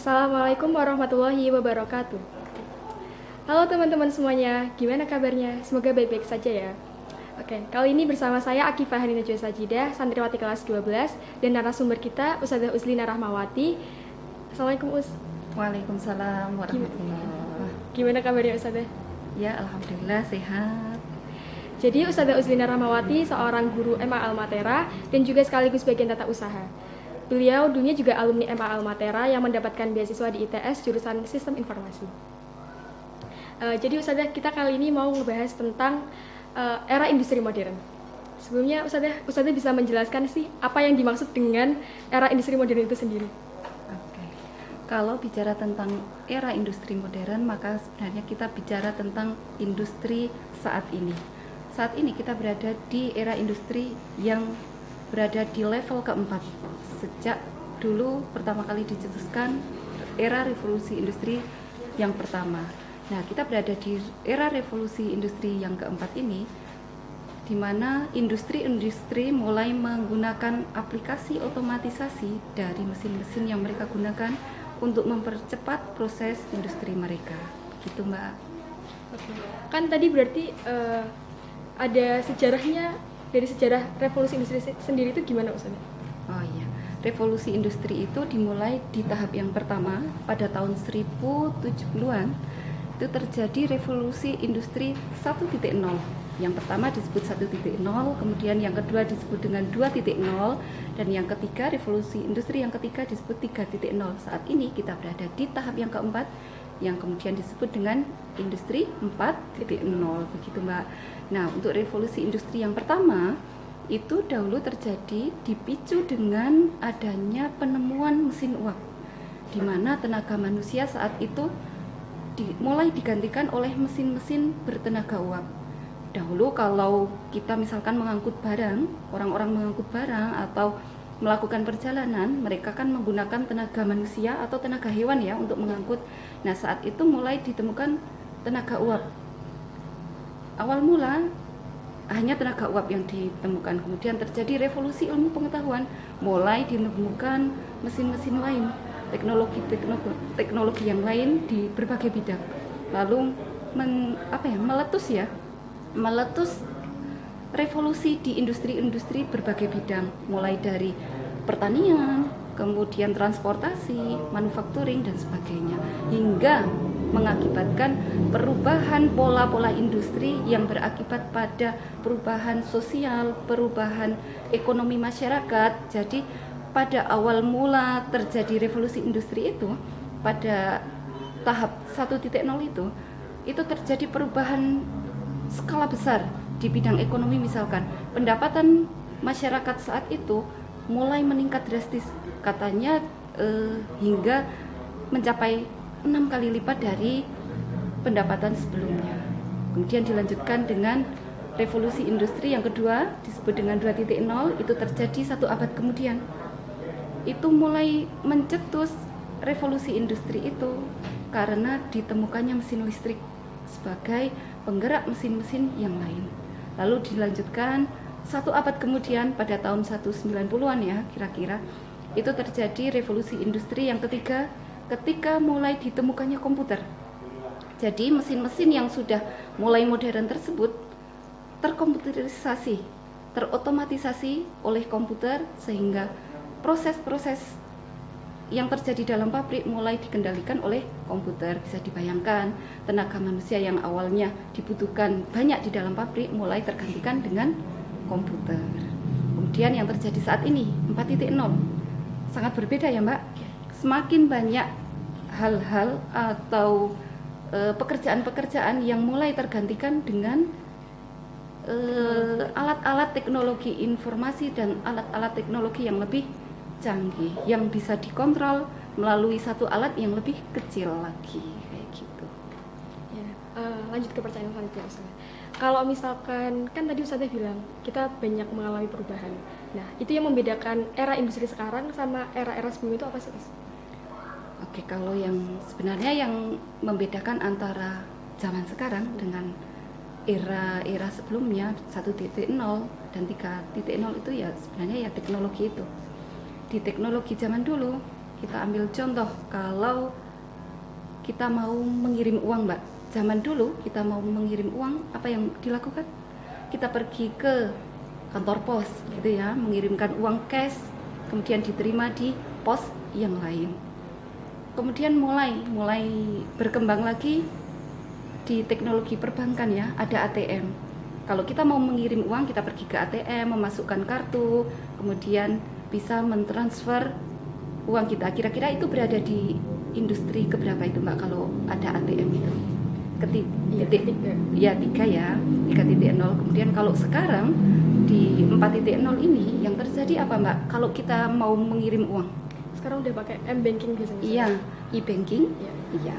Assalamualaikum warahmatullahi wabarakatuh. Halo teman-teman semuanya, gimana kabarnya? Semoga baik-baik saja ya. Oke, kali ini bersama saya Akifah Hanina Sajidah, santriwati kelas 12, dan narasumber kita Ustazah Uzlina Rahmawati. Assalamualaikum Us. Waalaikumsalam warahmatullahi wabarakatuh. Gimana kabarnya Ustazah? Ya, alhamdulillah sehat. Jadi Ustazah Uzlina Rahmawati seorang guru MA Almatera dan juga sekaligus bagian tata usaha. Beliau dulunya juga alumni MA Almatera yang mendapatkan beasiswa di ITS jurusan Sistem Informasi. Jadi Ustazah, kita kali ini mau ngebahas tentang era industri modern. Sebelumnya Ustazah bisa menjelaskan sih apa yang dimaksud dengan era industri modern itu sendiri? Oke. Kalau bicara tentang era industri modern, maka sebenarnya kita bicara tentang industri saat ini. Saat ini kita berada di era industri yang berada di level keempat. Sejak dulu pertama kali dicetuskan era revolusi industri yang pertama. Nah, kita berada di era revolusi industri yang keempat ini, di mana industri-industri mulai menggunakan aplikasi otomatisasi dari mesin-mesin yang mereka gunakan untuk mempercepat proses industri mereka. Begitu, Mbak. Oke. Kan tadi berarti ada sejarahnya, dari sejarah revolusi industri sendiri itu gimana Ustazah? Oh iya, revolusi industri itu dimulai di tahap yang pertama pada tahun 1070-an. Itu terjadi revolusi industri 1.0. Yang pertama disebut 1.0, kemudian yang kedua disebut dengan 2.0, dan yang ketiga revolusi industri yang ketiga disebut 3.0. Saat ini kita berada di tahap yang keempat, yang kemudian disebut dengan industri 4.0, begitu Mbak. Nah, untuk revolusi industri yang pertama itu dahulu terjadi dipicu dengan adanya penemuan mesin uap, di mana tenaga manusia saat itu mulai digantikan oleh mesin-mesin bertenaga uap. Dahulu kalau kita misalkan mengangkut barang, orang-orang mengangkut barang atau melakukan perjalanan, mereka kan menggunakan tenaga manusia atau tenaga hewan ya untuk mengangkut. Nah, saat itu mulai ditemukan tenaga uap. Awal mula hanya tenaga uap yang ditemukan, kemudian terjadi revolusi ilmu pengetahuan, mulai ditemukan mesin-mesin lain, teknologi yang lain di berbagai bidang. Lalu meletus revolusi di industri-industri berbagai bidang, mulai dari pertanian, kemudian transportasi, manufacturing dan sebagainya, hingga mengakibatkan perubahan pola-pola industri yang berakibat pada perubahan sosial, perubahan ekonomi masyarakat. Jadi pada awal mula terjadi revolusi industri itu, pada tahap 1.0 itu terjadi perubahan skala besar di bidang ekonomi. Misalkan pendapatan masyarakat saat itu mulai meningkat drastis, katanya hingga mencapai 6 kali lipat dari pendapatan sebelumnya. Kemudian dilanjutkan dengan revolusi industri yang kedua disebut dengan 2.0, itu terjadi 1 abad kemudian. Itu mulai mencetus revolusi industri itu karena ditemukannya mesin listrik sebagai penggerak mesin-mesin yang lain. Lalu dilanjutkan 1 abad kemudian pada tahun 190-an ya kira-kira, itu terjadi revolusi industri yang ketiga ketika mulai ditemukannya komputer. Jadi mesin-mesin yang sudah mulai modern tersebut terkomputerisasi, terotomatisasi oleh komputer, sehingga proses-proses yang terjadi dalam pabrik mulai dikendalikan oleh komputer. Bisa dibayangkan tenaga manusia yang awalnya dibutuhkan banyak di dalam pabrik mulai tergantikan dengan komputer. Kemudian yang terjadi saat ini 4.0 sangat berbeda ya Mbak. Semakin banyak hal-hal atau pekerjaan-pekerjaan yang mulai tergantikan dengan alat-alat teknologi informasi dan alat-alat teknologi yang lebih canggih, yang bisa dikontrol melalui satu alat yang lebih kecil lagi, kayak gitu. Ya, lanjut ke pertanyaan selanjutnya Ustazah. Kalau misalkan, kan tadi Ustazah bilang kita banyak mengalami perubahan. Nah, itu yang membedakan era industri sekarang sama era-era sebelum itu apa sih? Oke, kalau yang sebenarnya yang membedakan antara zaman sekarang dengan era sebelumnya 1.0 dan 3.0 itu ya sebenarnya ya teknologi itu. Di teknologi zaman dulu Kita ambil contoh kalau kita mau mengirim uang, Mbak. Zaman dulu kita mau mengirim uang, apa yang dilakukan? Kita pergi ke kantor pos gitu ya, mengirimkan uang cash, kemudian diterima di pos yang lain. Kemudian mulai berkembang lagi di teknologi perbankan ya, ada ATM. Kalau kita mau mengirim uang, kita pergi ke ATM, memasukkan kartu, kemudian bisa mentransfer uang kita. Kira-kira itu berada di industri keberapa itu, Mbak, kalau ada ATM itu? Tiga ya, 3.0. Kemudian kalau sekarang di 4.0 ini yang terjadi apa, Mbak? Kalau kita mau mengirim uang, Sekarang udah pakai M-banking biasanya. iya, e-banking, Iya. iya.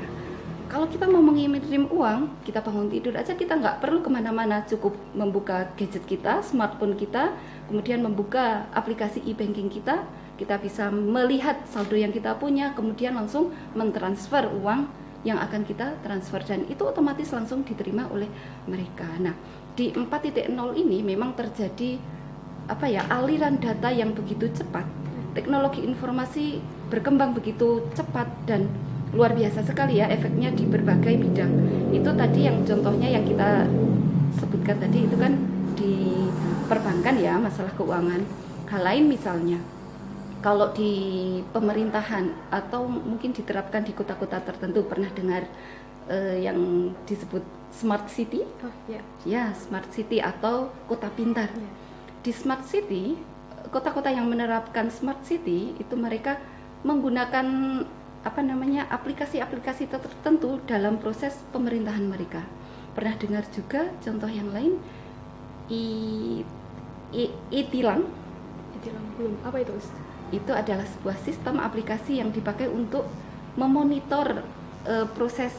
Kalau kita mau mengirim uang, kita bangun tidur aja, kita nggak perlu kemana-mana, cukup membuka gadget kita, smartphone kita, kemudian membuka aplikasi e-banking kita bisa melihat saldo yang kita punya, kemudian langsung mentransfer uang yang akan kita transfer, dan itu otomatis langsung diterima oleh mereka. Nah, di 4.0 ini memang terjadi aliran data yang begitu cepat. Teknologi informasi berkembang begitu cepat dan luar biasa sekali ya efeknya di berbagai bidang. Itu tadi yang contohnya yang kita sebutkan tadi itu kan di perbankan ya, masalah keuangan. Hal lain misalnya kalau di pemerintahan atau mungkin diterapkan di kota-kota tertentu, pernah dengar yang disebut smart city? Oh, iya. Ya, smart city atau kota pintar. Iya. Di smart city, kota-kota yang menerapkan smart city itu mereka menggunakan aplikasi-aplikasi tertentu dalam proses pemerintahan mereka. Pernah dengar juga contoh yang lain, e-tilang? E-tilang belum. Apa itu, Ustaz? Itu adalah sebuah sistem aplikasi yang dipakai untuk memonitor proses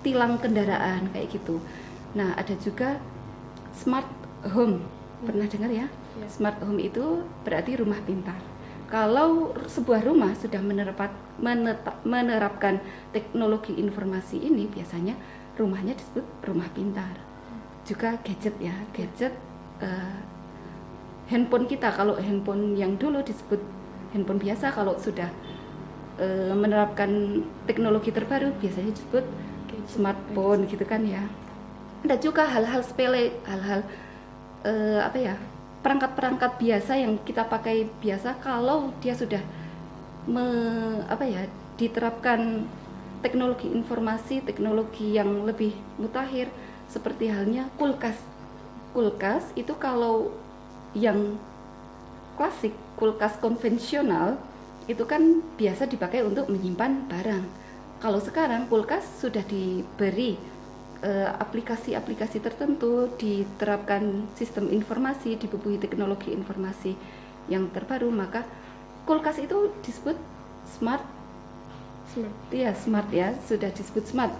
tilang kendaraan kayak gitu. Nah, ada juga smart home. Pernah dengar ya? Ya. Smart home itu berarti rumah pintar. Kalau sebuah rumah sudah menerapkan teknologi informasi ini, biasanya rumahnya disebut rumah pintar. Juga gadget ya, gadget handphone kita, kalau handphone yang dulu disebut handphone biasa, kalau sudah menerapkan teknologi terbaru biasanya disebut smartphone gitu kan ya. Ada juga hal-hal sepele, hal-hal perangkat-perangkat biasa yang kita pakai biasa, kalau dia sudah diterapkan teknologi informasi, teknologi yang lebih mutakhir, seperti halnya kulkas. Kulkas itu kalau yang klasik, kulkas konvensional itu kan biasa dipakai untuk menyimpan barang. Kalau sekarang kulkas sudah diberi aplikasi-aplikasi tertentu, diterapkan sistem informasi, dibubuhi teknologi informasi yang terbaru, maka kulkas itu disebut smart. Iya, smart ya, sudah disebut smart.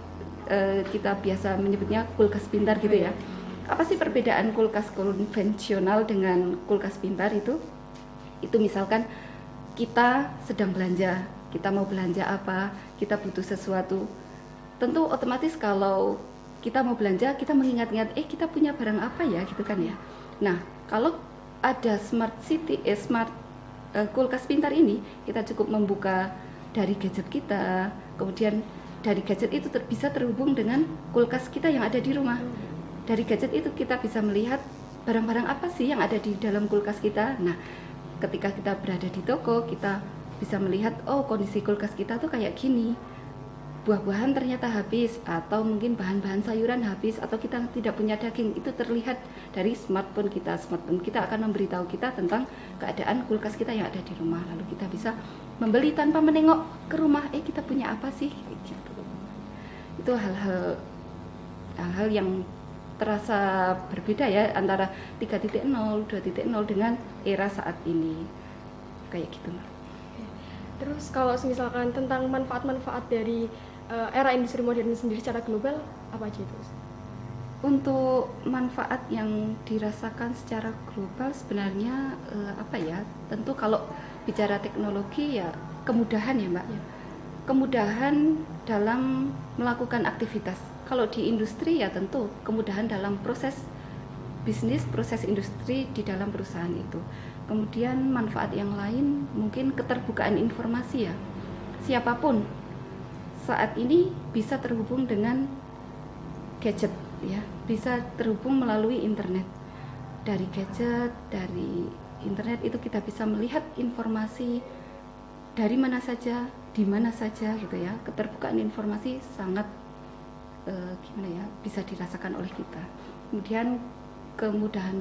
Kita biasa menyebutnya kulkas pintar gitu ya. Apa sih perbedaan kulkas konvensional dengan kulkas pintar itu? Itu misalkan kita sedang belanja, kita mau belanja apa, kita butuh sesuatu. Tentu otomatis kalau kita mau belanja, kita mengingat-ingat, kita punya barang apa ya, gitu kan ya. Nah, kalau ada smart city, kulkas pintar ini, kita cukup membuka dari gadget kita, kemudian dari gadget itu bisa terhubung dengan kulkas kita yang ada di rumah. Dari gadget itu kita bisa melihat barang-barang apa sih yang ada di dalam kulkas kita. Nah, ketika kita berada di toko, kita bisa melihat, oh kondisi kulkas kita tuh kayak gini. Buah-buahan ternyata habis, atau mungkin bahan-bahan sayuran habis, atau kita tidak punya daging. Itu terlihat dari smartphone kita. Smartphone kita akan memberitahu kita tentang keadaan kulkas kita yang ada di rumah. Lalu kita bisa membeli tanpa menengok ke rumah, kita punya apa sih? Gitu. Itu hal-hal yang terasa berbeda ya antara 3.0, 2.0 dengan era saat ini. Kayak gitu. Terus kalau misalkan tentang manfaat-manfaat dari era industri modern sendiri secara global, apa aja itu? Untuk manfaat yang dirasakan secara global sebenarnya tentu kalau bicara teknologi ya kemudahan ya, Mbak. Ya. Kemudahan dalam melakukan aktivitas. Kalau di industri ya tentu kemudahan dalam proses bisnis proses industri di dalam perusahaan itu. Kemudian manfaat yang lain mungkin keterbukaan informasi ya. Siapapun saat ini bisa terhubung dengan gadget ya, bisa terhubung melalui internet. Dari gadget, dari internet itu kita bisa melihat informasi dari mana saja, di mana saja gitu ya. Keterbukaan informasi sangat bisa dirasakan oleh kita. Kemudian kemudahan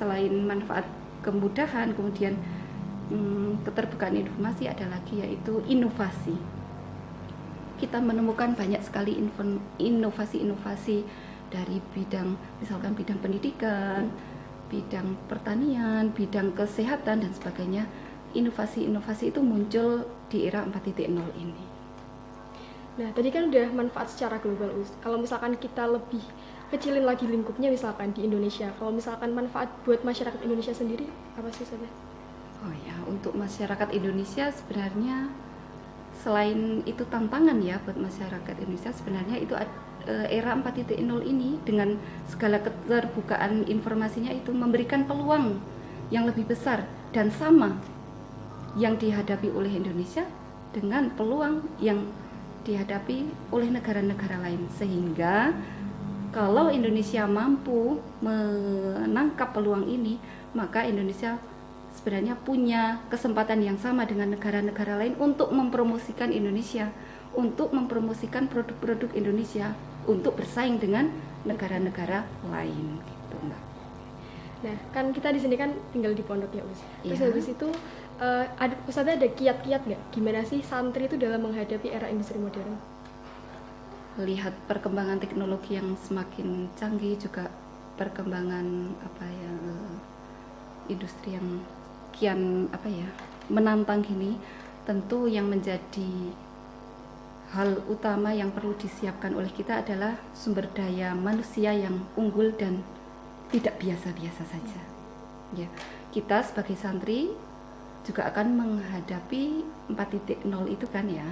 selain manfaat kemudahan, kemudian keterbukaan informasi ada lagi yaitu inovasi. Kita menemukan banyak sekali inovasi-inovasi dari bidang, misalkan bidang pendidikan, bidang pertanian, bidang kesehatan dan sebagainya. Inovasi-inovasi itu muncul di era 4.0 ini. Nah, tadi kan udah manfaat secara global, Us. Kalau misalkan kita lebih kecilin lagi lingkupnya misalkan di Indonesia, kalau misalkan manfaat buat masyarakat Indonesia sendiri apa sih, Ustazah? Oh ya, untuk masyarakat Indonesia sebenarnya selain itu tantangan ya buat masyarakat Indonesia, sebenarnya itu era 4.0 ini dengan segala keterbukaan informasinya itu memberikan peluang yang lebih besar dan sama yang dihadapi oleh Indonesia dengan peluang yang dihadapi oleh negara-negara lain, sehingga kalau Indonesia mampu menangkap peluang ini, maka Indonesia sebenarnya punya kesempatan yang sama dengan negara-negara lain untuk mempromosikan Indonesia, untuk mempromosikan produk-produk Indonesia, untuk bersaing dengan negara-negara lain, gitu Mbak. Nah, kan kita di sini kan tinggal di pondok ya, Us. Terus Ya. habis itu Ustazah ada kiat-kiat nggak? Gimana sih santri itu dalam menghadapi era industri modern? Lihat perkembangan teknologi yang semakin canggih, juga perkembangan industri yang kian menantang ini, tentu yang menjadi hal utama yang perlu disiapkan oleh kita adalah sumber daya manusia yang unggul dan tidak biasa-biasa saja. Ya, kita sebagai santri juga akan menghadapi 4.0 itu kan ya.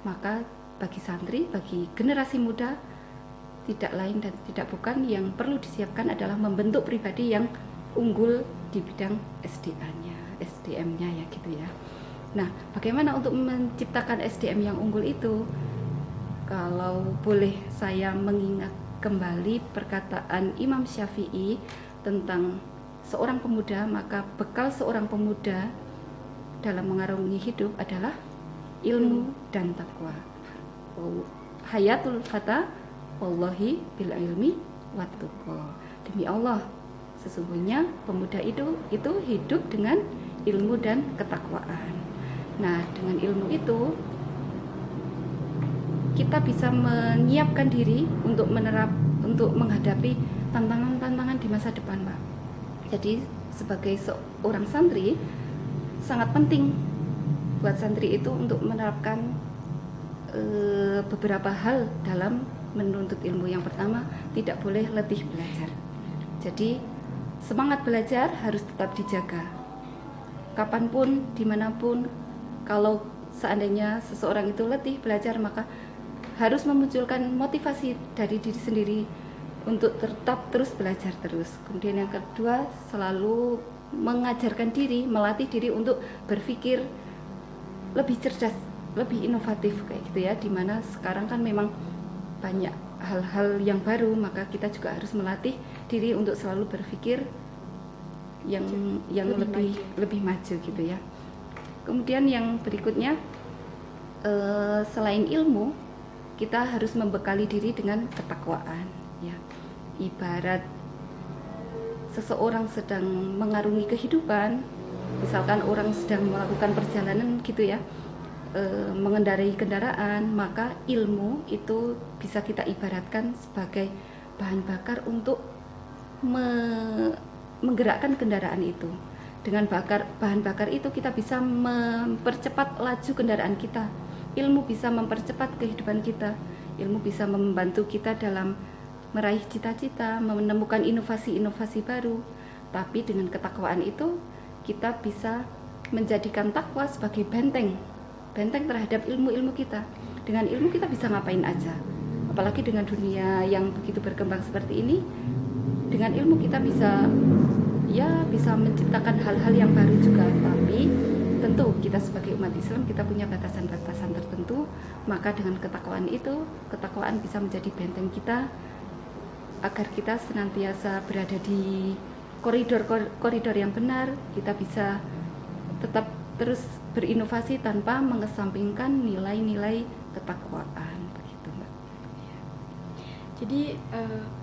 Maka bagi santri, bagi generasi muda, tidak lain dan tidak bukan yang perlu disiapkan adalah membentuk pribadi yang unggul di bidang SDM-nya ya gitu ya. Nah, bagaimana untuk menciptakan SDM yang unggul itu? Kalau boleh saya mengingat kembali perkataan Imam Syafi'i tentang seorang pemuda, maka bekal seorang pemuda dalam mengarungi hidup adalah ilmu dan takwa. Hayatul fata wallahi bil ilmi wattaqwa. Demi Allah, sesungguhnya pemuda itu hidup dengan ilmu dan ketakwaan. Nah, dengan ilmu itu kita bisa menyiapkan diri untuk menghadapi tantangan-tantangan di masa depan, Pak. Jadi sebagai seorang santri sangat penting buat santri itu untuk menerapkan beberapa hal dalam menuntut ilmu. Yang pertama, tidak boleh letih belajar. Jadi semangat belajar harus tetap dijaga. Kapanpun, dimanapun, kalau seandainya seseorang itu letih belajar, maka harus memunculkan motivasi dari diri sendiri untuk tetap terus belajar terus. Kemudian yang kedua, selalu mengajarkan diri, melatih diri untuk berpikir lebih cerdas, lebih inovatif kayak gitu ya. Dimana sekarang kan memang banyak hal-hal yang baru, maka kita juga harus melatih diri untuk selalu berpikir yang lebih maju gitu ya. Kemudian yang berikutnya, selain ilmu, kita harus membekali diri dengan ketakwaan ya. Ibarat seseorang sedang mengarungi kehidupan, misalkan orang sedang melakukan perjalanan gitu ya, mengendarai kendaraan, maka ilmu itu bisa kita ibaratkan sebagai bahan bakar untuk menggerakkan kendaraan itu. Dengan bahan bakar itu kita bisa mempercepat laju kendaraan kita. Ilmu bisa mempercepat kehidupan kita. Ilmu bisa membantu kita dalam meraih cita-cita, menemukan inovasi-inovasi baru. Tapi dengan ketakwaan itu kita bisa menjadikan takwa sebagai benteng terhadap ilmu-ilmu kita. Dengan ilmu kita bisa ngapain aja. Apalagi dengan dunia yang begitu berkembang seperti ini, dengan ilmu kita bisa menciptakan hal-hal yang baru juga, tapi tentu kita sebagai umat Islam kita punya batasan-batasan tertentu. Maka dengan ketakwaan itu, ketakwaan bisa menjadi benteng kita agar kita senantiasa berada di koridor yang benar. Kita bisa tetap terus berinovasi tanpa mengesampingkan nilai-nilai ketakwaan, begitu Mbak. Jadi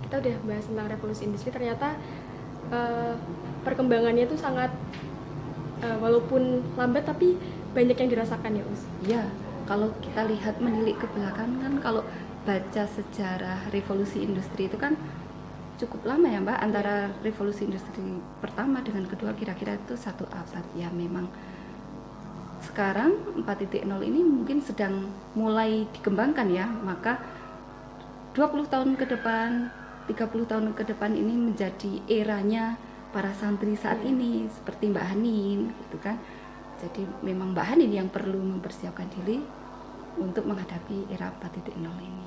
kita udah bahas tentang revolusi industri, ternyata perkembangannya itu sangat walaupun lambat tapi banyak yang dirasakan ya Us. Ya, kalau kita lihat menilik ke belakang kan, kalau baca sejarah revolusi industri itu kan cukup lama ya Mbak, antara revolusi industri pertama dengan kedua kira-kira itu 1 abad. Ya memang sekarang 4.0 ini mungkin sedang mulai dikembangkan ya, maka 20 tahun ke depan, 30 tahun ke depan ini menjadi eranya para santri saat ini, seperti Mbak Hanin gitu kan. Jadi memang Mbak Hanin yang perlu mempersiapkan diri untuk menghadapi era 4.0 ini.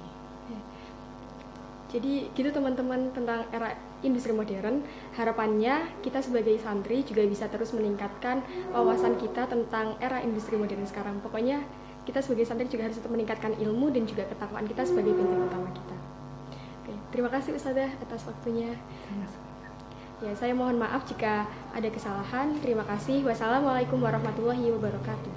Jadi gitu teman-teman tentang era industri modern. Harapannya kita sebagai santri juga bisa terus meningkatkan wawasan kita tentang era industri modern sekarang. Pokoknya kita sebagai santri juga harus tetap meningkatkan ilmu dan juga ketakwaan kita sebagai benteng utama kita. Oke, terima kasih Ustazah atas waktunya. Ya, saya mohon maaf jika ada kesalahan. Terima kasih. Wassalamualaikum warahmatullahi wabarakatuh.